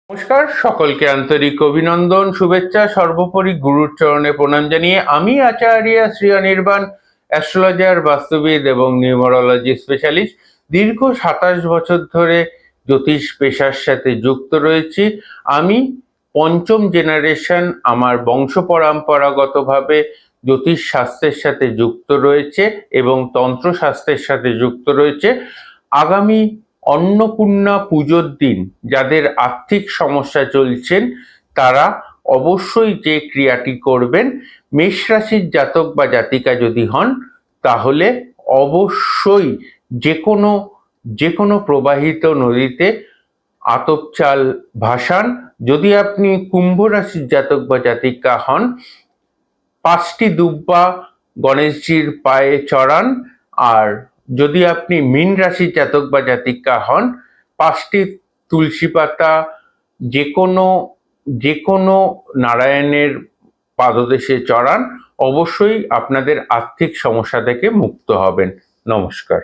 নমস্কার, সকলকে আন্তরিক অভিনন্দন, শুভেচ্ছা, সর্বোপরি গুরুর চরণে প্রণাম জানিয়ে আমি আচার্য শ্রী অনির্বাণ, অ্যাস্ট্রোলজার, বাস্তুবিদ এবং নিউমারোলজি স্পেশালিস্ট। দীর্ঘ 27 বছর ধরে জ্যোতিষ পেশার সাথে যুক্ত রয়েছি। আমি পঞ্চম জেনারেশন, আমার বংশ পরম্পরাগতভাবে জ্যোতিষ শাস্ত্রের সাথে যুক্ত রয়েছে এবং তন্ত্রশাস্ত্রের সাথে যুক্ত রয়েছে। আগামী অন্নপূর্ণা পুজোর দিন যাদের আর্থিক সমস্যা চলছেন তারা অবশ্যই যে ক্রিয়াটি করবেন, মেষ রাশির জাতক বা জাতিকা যদি হন তাহলে অবশ্যই যে কোনো প্রবাহিত নদীতে আতপ চাল ভাসান। যদি আপনি কুম্ভ রাশির জাতক বা জাতিকা হন, 5টি দুব্বা গণেশজির পায়ে চড়ান। আর যদি আপনি মীন রাশির জাতক বা জাতিকা হন, 5টি তুলসী পাতা যে কোনো নারায়ণের পাদদেশে চড়ান। অবশ্যই আপনাদের আর্থিক সমস্যা থেকে মুক্ত হবেন। নমস্কার।